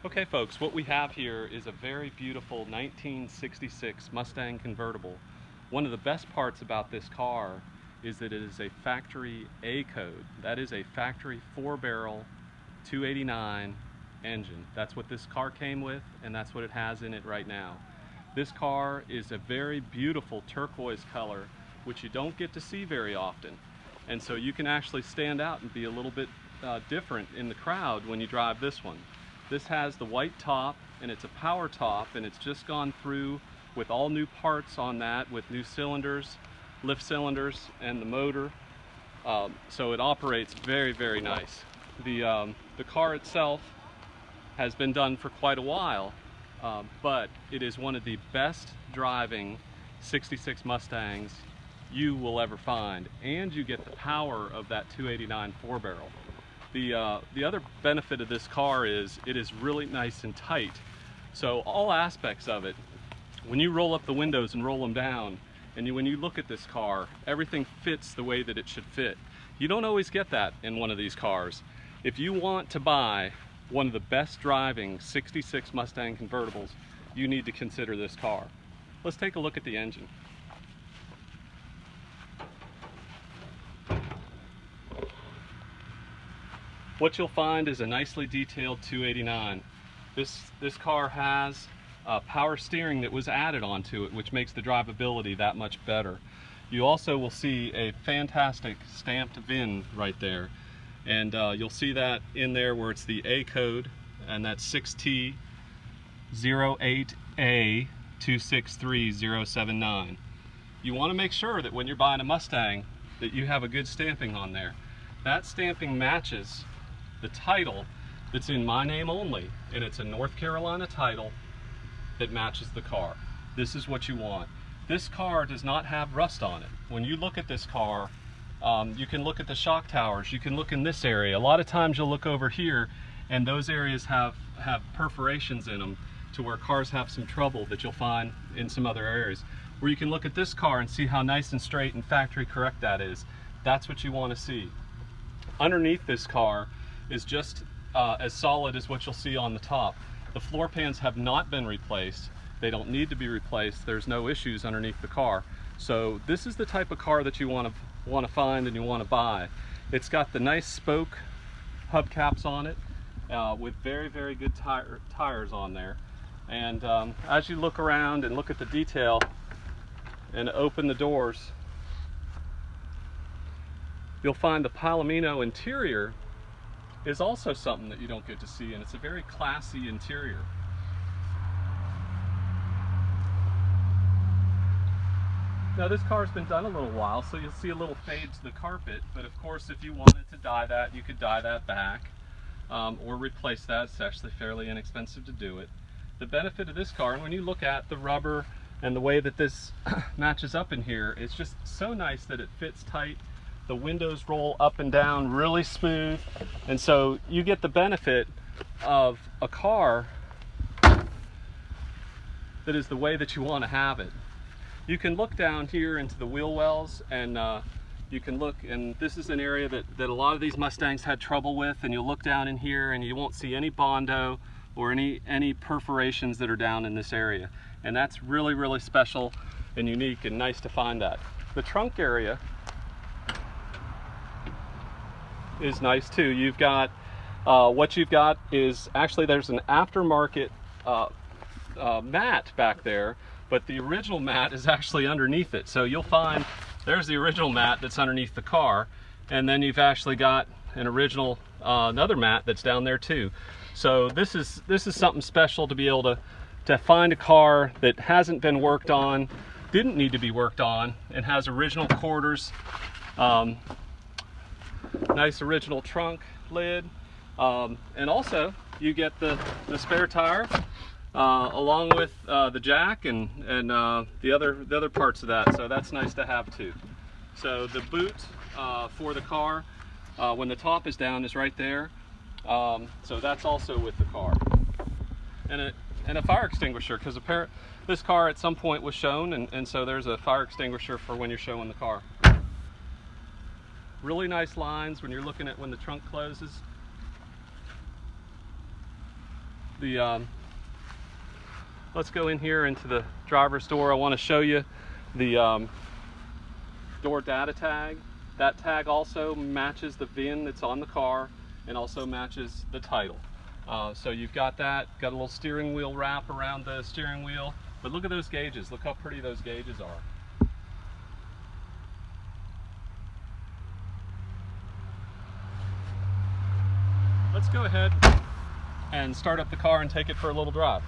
Okay folks, what we have here is a very beautiful 1966 Mustang convertible. One of the best parts about this car is that it is a factory A code. That is a factory 4-barrel 289 engine. That's what this car came with, and that's what it has in it right now. This car is a very beautiful turquoise color, which you don't get to see very often. And so you can actually stand out and be a little bit different in the crowd when you drive this one. This has the white top, and it's a power top, and it's just gone through with all new parts on that, with new cylinders, lift cylinders, and the motor. So it operates very, very nice. The car itself has been done for quite a while, but it is one of the best driving 66 Mustangs you will ever find, and you get the power of that 289 4-barrel. The other benefit of this car is it is really nice and tight. So all aspects of it, when you roll up the windows and roll them down, and when you look at this car, everything fits the way that it should fit. You don't always get that in one of these cars. If you want to buy one of the best driving 66 Mustang convertibles, you need to consider this car. Let's take a look at the engine. What you'll find is a nicely detailed 289. This car has power steering that was added onto it, which makes the drivability that much better. You also will see a fantastic stamped VIN right there, and you'll see that in there where it's the A code, and that's 6T08A263079. You want to make sure that when you're buying a Mustang that you have a good stamping on there. That stamping matches the title that's in my name only, and it's a North Carolina title that matches the car. This is what you want. This car does not have rust on it. When you look at this car, you can look at the shock towers, you can look in this area. A lot of times you'll look over here and those areas have perforations in them to where cars have some trouble that you'll find in some other areas. Where you can look at this car and see how nice and straight and factory correct that is. That's what you want to see. Underneath this car is just as solid as what you'll see on the top. The floor pans have not been replaced. They don't need to be replaced. There's no issues underneath the car. So this is the type of car that you want to find and you want to buy. It's got the nice spoke hubcaps on it with very, very good tires on there. And as you look around and look at the detail and open the doors, you'll find the Palomino interior is also something that you don't get to see, and it's a very classy interior. Now this car's been done a little while, so you'll see a little fade to the carpet, but of course if you wanted to dye that, you could dye that back or replace that. It's actually fairly inexpensive to do it. The benefit of this car, and when you look at the rubber and the way that this matches up in here, it's just so nice that it fits tight. The windows roll up and down really smooth, and so you get the benefit of a car that is the way that you want to have it. You can look down here into the wheel wells, and you can look, and this is an area that a lot of these Mustangs had trouble with, and you'll look down in here and you won't see any Bondo or any perforations that are down in this area, and that's really, really special and unique and nice to find that. The trunk area is nice too. You've got what you've got is actually there's an aftermarket mat back there, but the original mat is actually underneath it. So you'll find there's the original mat that's underneath the car, and then you've actually got an original another mat that's down there too. So this is something special to be able to find a car that hasn't been worked on, didn't need to be worked on, and has original quarters. Nice original trunk lid, and also you get the spare tire along with the jack and the other parts of that, so that's nice to have too. So the boot for the car when the top is down is right there, so that's also with the car, and a fire extinguisher, because this car at some point was shown, and so there's a fire extinguisher for when you're showing the car. Really nice lines when you're looking at when the trunk closes. Let's go in here into the driver's door. I want to show you the door data tag. That tag also matches the VIN that's on the car and also matches the title. So you've got that, got a little steering wheel wrap around the steering wheel. But look at those gauges. Look how pretty those gauges are. Let's go ahead and start up the car and take it for a little drive.